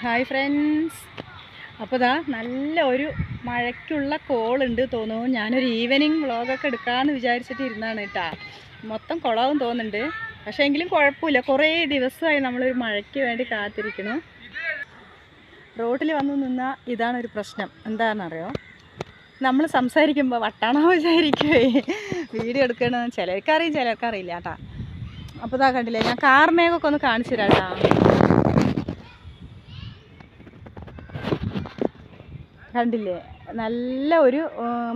Hi friends. അപ്പോൾ ദാ നല്ല ഒരു മഴയ്ക്കുള്ള കോളുണ്ട് തോന്നുന്നു. ഞാനൊരു ഈവനിങ് വ്ളോഗൊക്കെ എടുക്കാമെന്ന് വിചാരിച്ചിട്ട് ഇരുന്നാണ് കേട്ടോ. മൊത്തം കുളവും തോന്നുന്നുണ്ട്, പക്ഷേ എങ്കിലും കുഴപ്പമില്ല. കുറേ ദിവസമായി നമ്മളൊരു മഴയ്ക്ക് വേണ്ടി കാത്തിരിക്കണു. റോഡിൽ വന്ന് നിന്നാൽ ഇതാണൊരു പ്രശ്നം. എന്താണെന്നറിയോ, നമ്മൾ സംസാരിക്കുമ്പോൾ വട്ടാണോ വിചാരിക്കുവേ വീഡിയോ എടുക്കണമെന്ന് ചിലർക്കറിയും ചിലർക്കറിയില്ല കേട്ടോ. അപ്പോൾ ഇതാ കണ്ടില്ലേ, ഞാൻ കാർമേഘമൊക്കെ ഒന്ന് കാണിച്ചു തരാം കേട്ടോ. കണ്ടില്ലേ, നല്ല ഒരു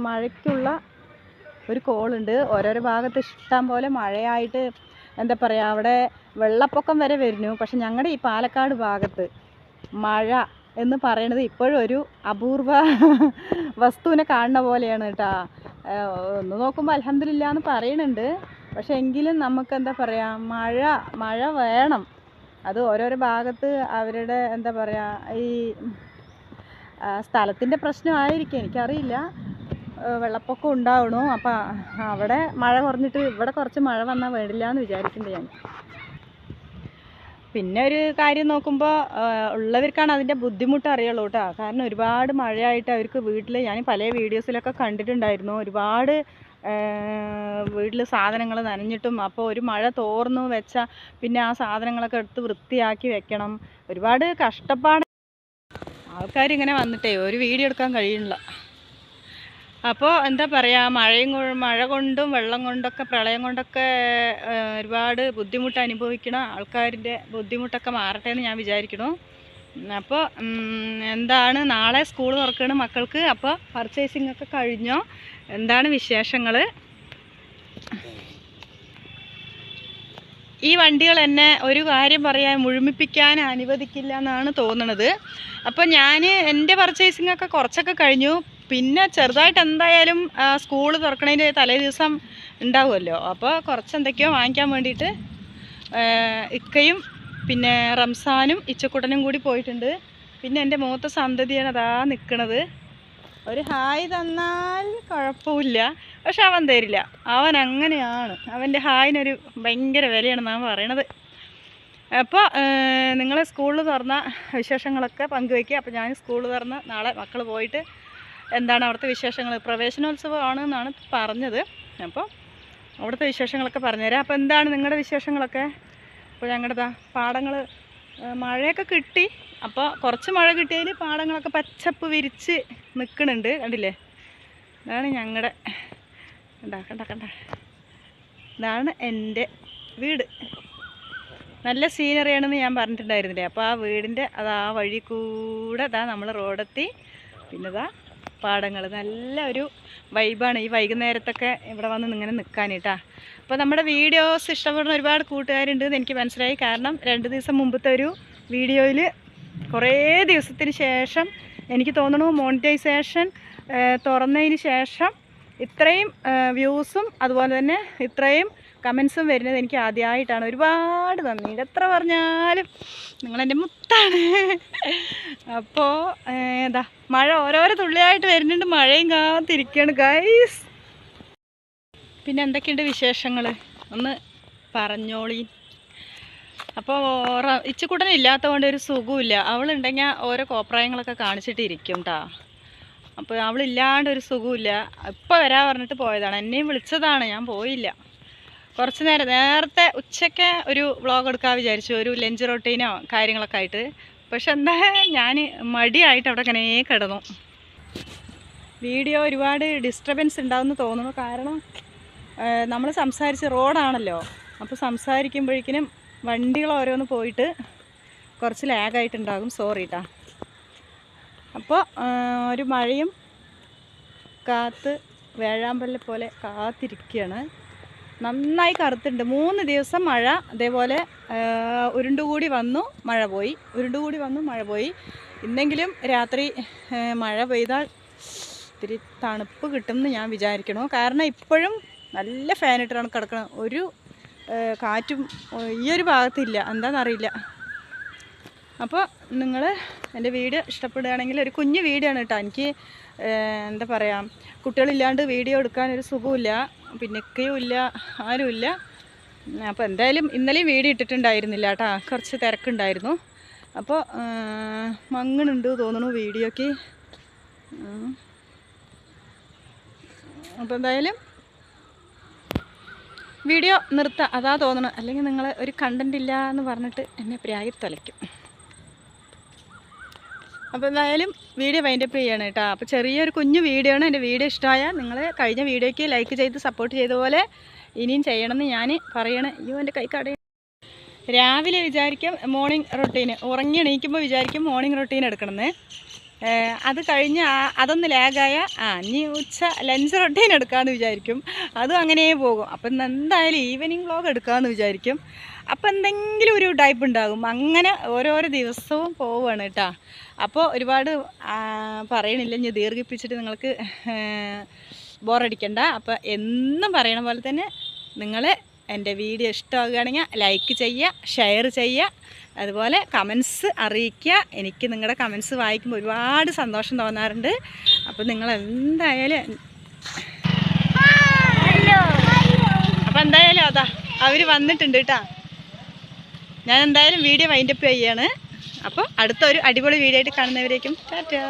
മഴയ്ക്കുള്ള ഒരു കോളുണ്ട്. ഓരോരോ ഭാഗത്ത് ഇഷ്ടം പോലെ മഴയായിട്ട് എന്താ പറയുക, അവിടെ വെള്ളപ്പൊക്കം വരെ വരുന്നു. പക്ഷെ ഞങ്ങളുടെ ഈ പാലക്കാട് ഭാഗത്ത് മഴ എന്ന് പറയണത് ഇപ്പോഴും ഒരു അപൂർവ വസ്തുവിനെ കാണുന്ന പോലെയാണ് കേട്ടോ. ഒന്ന് നോക്കുമ്പോൾ അൽഹംദുലില്ലാ എന്ന് പറയുന്നുണ്ട്. പക്ഷെ എങ്കിലും നമുക്ക് എന്താ പറയുക, മഴ വേണം. അത് ഓരോരോ ഭാഗത്ത് അവരുടെ എന്താ പറയുക, ഈ സ്ഥലത്തിൻ്റെ പ്രശ്നമായിരിക്കും, എനിക്കറിയില്ല. വെള്ളപ്പൊക്കം ഉണ്ടാവണു. അപ്പം അവിടെ മഴ കുറഞ്ഞിട്ട് ഇവിടെ കുറച്ച് മഴ വന്നാൽ വേണ്ടില്ല എന്ന് വിചാരിക്കുന്നുണ്ട് ഞാൻ. പിന്നെ ഒരു കാര്യം നോക്കുമ്പോൾ ഉള്ളവർക്കാണ് അതിൻ്റെ ബുദ്ധിമുട്ട് അറിയുള്ളൂ കേട്ടോ. കാരണം ഒരുപാട് മഴയായിട്ട് അവർക്ക് വീട്ടിൽ, ഞാൻ പല വീഡിയോസിലൊക്കെ കണ്ടിട്ടുണ്ടായിരുന്നു, ഒരുപാട് വീട്ടിൽ സാധനങ്ങൾ നനഞ്ഞിട്ടും. അപ്പോൾ ഒരു മഴ തോർന്നു വെച്ചാൽ പിന്നെ ആ സാധനങ്ങളൊക്കെ എടുത്ത് വൃത്തിയാക്കി വെക്കണം. ഒരുപാട് കഷ്ടപ്പാട് ആൾക്കാരിങ്ങനെ വന്നിട്ടേ ഒരു വീഡിയോ എടുക്കാൻ കഴിയുന്നില്ല. അപ്പോൾ എന്താ പറയുക, മഴ കൊണ്ടും വെള്ളം കൊണ്ടൊക്കെ പ്രളയം കൊണ്ടൊക്കെ ഒരുപാട് ബുദ്ധിമുട്ട് അനുഭവിക്കണ ആൾക്കാരിൻ്റെ ബുദ്ധിമുട്ടൊക്കെ മാറട്ടെ എന്ന് ഞാൻ വിചാരിക്കണു. അപ്പോൾ എന്താണ്, നാളെ സ്കൂൾ തുറക്കണം മക്കൾക്ക്. അപ്പോൾ പർച്ചേസിംഗ് ഒക്കെ കഴിഞ്ഞോ? എന്താണ് വിശേഷങ്ങൾ? ഈ വണ്ടികൾ എന്നെ ഒരു കാര്യം പറയാൻ മുഴുമിപ്പിക്കാൻ അനുവദിക്കില്ല എന്നാണ് തോന്നുന്നത്. അപ്പോൾ ഞാൻ എൻ്റെ പർച്ചേസിംഗ് ഒക്കെ കുറച്ചൊക്കെ കഴിഞ്ഞു. പിന്നെ ചെറുതായിട്ട് എന്തായാലും സ്കൂൾ തുറക്കണതിൻ്റെ തലേ ദിവസം ഉണ്ടാവുമല്ലോ. അപ്പോൾ കുറച്ച് എന്തൊക്കെയോ വാങ്ങിക്കാൻ വേണ്ടിയിട്ട് ഇക്കയും പിന്നെ റംസാനും ഇച്ചക്കുട്ടനും കൂടി പോയിട്ടുണ്ട്. പിന്നെ എൻ്റെ മൂത്ത സന്തതിയാണ് അതാ നിൽക്കണത്. ഒരു ഹായ് തന്നാൽ കുഴപ്പമില്ല, പക്ഷെ അവൻ തരില്ല. അവൻ അങ്ങനെയാണ്, അവൻ്റെ ഹായിനൊരു ഭയങ്കര വിലയാണെന്നാണ് പറയണത്. അപ്പോൾ നിങ്ങൾ സ്കൂളിൽ തുറന്ന വിശേഷങ്ങളൊക്കെ പങ്കുവയ്ക്കുക. അപ്പോൾ ഞാൻ സ്കൂളിൽ തുറന്ന് നാളെ മക്കൾ പോയിട്ട് എന്താണ് അവിടുത്തെ വിശേഷങ്ങൾ, പ്രവേശനോത്സവമാണ് എന്നാണ് പറഞ്ഞത്. അപ്പോൾ അവിടുത്തെ വിശേഷങ്ങളൊക്കെ പറഞ്ഞുതരാം. അപ്പോൾ എന്താണ് നിങ്ങളുടെ വിശേഷങ്ങളൊക്കെ? അപ്പോൾ ഞങ്ങളുടെ പാടങ്ങൾ മഴയൊക്കെ കിട്ടി. അപ്പോൾ കുറച്ച് മഴ കിട്ടിയതിൽ പാടങ്ങളൊക്കെ പച്ചപ്പ് വിരിച്ച് നിൽക്കുന്നുണ്ട്. കണ്ടില്ലേ, ഇതാണ് ഞങ്ങളുടെ കണ്ട ഇതാണ് എൻ്റെ വീട്. നല്ല സീനറിയാണെന്ന് ഞാൻ പറഞ്ഞിട്ടുണ്ടായിരുന്നില്ലേ. അപ്പോൾ ആ വീടിൻ്റെ ആ വഴി കൂടെ നമ്മൾ റോഡെത്തി. പിന്നെ പാടങ്ങൾ, നല്ല ഒരു വൈബാണ് ഈ വൈകുന്നേരത്തൊക്കെ ഇവിടെ വന്ന് ഇങ്ങനെ നിൽക്കാനിട്ടാ. അപ്പോൾ നമ്മുടെ വീഡിയോസ് ഇഷ്ടപ്പെടുന്ന ഒരുപാട് കൂട്ടുകാരുണ്ട് എന്ന് എനിക്ക് മനസ്സിലായി. കാരണം 2 ദിവസം മുമ്പത്തെ ഒരു വീഡിയോയിൽ കുറേ ദിവസത്തിന് ശേഷം, എനിക്ക് തോന്നുന്നു മോണിറ്റൈസേഷൻ തുറന്നതിന് ശേഷം ഇത്രയും വ്യൂസും അതുപോലെ തന്നെ ഇത്രയും കമൻസും വരുന്നത് എനിക്ക് ആദ്യമായിട്ടാണ്. ഒരുപാട് നന്ദി. എത്ര പറഞ്ഞാലും നിങ്ങളെൻ്റെ മുത്താണ്. അപ്പോൾ മഴ ഓരോരോ തുള്ളിയായിട്ട് വരുന്നുണ്ട്. മഴയും കാത്തിരിക്കുകയാണ് ഗൈസ്. പിന്നെ എന്തൊക്കെയുണ്ട് വിശേഷങ്ങൾ ഒന്ന് പറഞ്ഞോളി. അപ്പോൾ ഇച്ചക്കൂട്ടന് ഇല്ലാത്തതുകൊണ്ട് ഒരു സുഖമില്ല. അവളുണ്ടെങ്കിൽ ഓരോ കോപ്രായങ്ങളൊക്കെ കാണിച്ചിട്ടിരിക്കും കേട്ടോ. അപ്പോൾ അവളില്ലാണ്ട് ഒരു സുഖമില്ല. ഇപ്പോൾ വരാൻ പറഞ്ഞിട്ട് പോയതാണ്, എന്നെയും വിളിച്ചതാണ്, ഞാൻ പോയില്ല. കുറച്ച് നേരത്തെ ഉച്ചയ്ക്ക് ഒരു വ്ളോഗ് എടുക്കാൻ വിചാരിച്ചു, ഒരു ലഞ്ച് റൊട്ടീനോ കാര്യങ്ങളൊക്കെ ആയിട്ട്. പക്ഷെ എന്താ, ഞാൻ മടിയായിട്ട് അവിടെ അങ്ങനെ കിടന്നു. വീഡിയോ ഒരുപാട് ഡിസ്റ്റർബൻസ് ഉണ്ടാവുമെന്ന് തോന്നുന്നു. കാരണം നമ്മൾ സംസാരിച്ച് റോഡാണല്ലോ. അപ്പോൾ സംസാരിക്കുമ്പോഴേക്കിനും വണ്ടികൾ ഓരോന്ന് പോയിട്ട് കുറച്ച് ലാഗായിട്ടുണ്ടാകും. സോറി കേട്ടോ. അപ്പോൾ ഒരു മഴയും കാത്ത് വേഴാമ്പലിനെ പോലെ കാത്തിരിക്കുകയാണ്. നന്നായി കറുത്തുണ്ട്. 3 ദിവസം മഴ അതേപോലെ ഉരുണ്ടുകൂടി വന്നു മഴ പോയി, ഉരുണ്ടുകൂടി വന്നു മഴ പോയി. ഇന്നെങ്കിലും രാത്രി മഴ പെയ്താൽ ഇത്തിരി തണുപ്പ് കിട്ടുമെന്ന് ഞാൻ വിചാരിക്കണു. കാരണം ഇപ്പോഴും നല്ല ഫാനിട്ടാണ് കിടക്കണം. ഒരു കാറ്റും ഈ ഒരു ഭാഗത്തില്ല, എന്താണെന്നറിയില്ല. അപ്പോൾ നിങ്ങൾ എൻ്റെ വീഡിയോ ഇഷ്ടപ്പെടുകയാണെങ്കിൽ, ഒരു കുഞ്ഞു വീഡിയോ ആണ് കേട്ടോ. എനിക്ക് എന്താ പറയുക, കുട്ടികളില്ലാണ്ട് വീഡിയോ എടുക്കാനൊരു സുഖമില്ല, പിന്നെ ഒക്കെയും ഇല്ല, ആരുമില്ല. അപ്പോൾ എന്തായാലും ഇന്നലെയും വീഡിയോ ഇട്ടിട്ടുണ്ടായിരുന്നില്ല കേട്ടോ, കുറച്ച് തിരക്കുണ്ടായിരുന്നു. അപ്പോൾ മങ്ങണുണ്ട് തോന്നുന്നു വീഡിയോക്ക്. അപ്പോൾ എന്തായാലും വീഡിയോ നിർത്താം, അതാ തോന്നണം. അല്ലെങ്കിൽ നിങ്ങൾ ഒരു കണ്ടൻ്റ് ഇല്ല എന്ന് പറഞ്ഞിട്ട് എന്നെ പ്രാഗി തുലയ്ക്കും. അപ്പോൾ എന്തായാലും വീഡിയോ വൈൻഡപ്പ് ചെയ്യണം കേട്ടോ. അപ്പോൾ ചെറിയൊരു കുഞ്ഞു വീഡിയോ ആണ്. എൻ്റെ വീഡിയോ ഇഷ്ടമായാൽ നിങ്ങൾ കഴിഞ്ഞ വീഡിയോയ്ക്ക് ലൈക്ക് ചെയ്ത് സപ്പോർട്ട് ചെയ്ത പോലെ ഇനിയും ചെയ്യണമെന്ന് ഞാൻ പറയണേ. അയ്യോ എൻ്റെ കൈ കടയും. രാവിലെ വിചാരിക്കും മോർണിംഗ് റൊട്ടീന്, ഉറങ്ങി എണീക്കുമ്പോൾ വിചാരിക്കും മോർണിംഗ് റൊട്ടീൻ എടുക്കണമെന്ന്. അത് കഴിഞ്ഞ് അതൊന്ന് ലാഗായ ഇനി ഉച്ച ലഞ്ച് റൊട്ടീൻ എടുക്കാമെന്ന് വിചാരിക്കും. അതും അങ്ങനെ പോകും. അപ്പം എന്തായാലും ഈവനിങ് വ്ളോഗ് എടുക്കാമെന്ന് വിചാരിക്കും. അപ്പം എന്തെങ്കിലും ഒരു ടൈപ്പ് ഉണ്ടാകും. അങ്ങനെ ഓരോരോ ദിവസവും പോവുകയാണ് കേട്ടോ. അപ്പോൾ ഒരുപാട് പറയണില്ല, ഇനി ദീർഘിപ്പിച്ചിട്ട് നിങ്ങൾക്ക് ബോറടിക്കണ്ട. അപ്പോൾ എന്നും പറയണ പോലെ തന്നെ നിങ്ങൾ എൻ്റെ വീഡിയോ ഇഷ്ടമാകുകയാണെങ്കിൽ ലൈക്ക് ചെയ്യുക, ഷെയർ ചെയ്യുക, അതുപോലെ കമൻസ് അറിയിക്കുക. എനിക്ക് നിങ്ങളുടെ കമൻസ് വായിക്കുമ്പോൾ ഒരുപാട് സന്തോഷം തോന്നാറുണ്ട്. അപ്പോൾ നിങ്ങൾ എന്തായാലും അപ്പോൾ എന്തായാലും അതാ അവർ വന്നിട്ടുണ്ട് കേട്ടോ. ഞാൻ എന്തായാലും വീഡിയോ വൈൻഡപ്പ് ചെയ്യാണ്. അപ്പോൾ അടുത്തൊരു അടിപൊളി വീഡിയോ ആയിട്ട് കാണുന്നവരേക്കും ടാറ്റാ.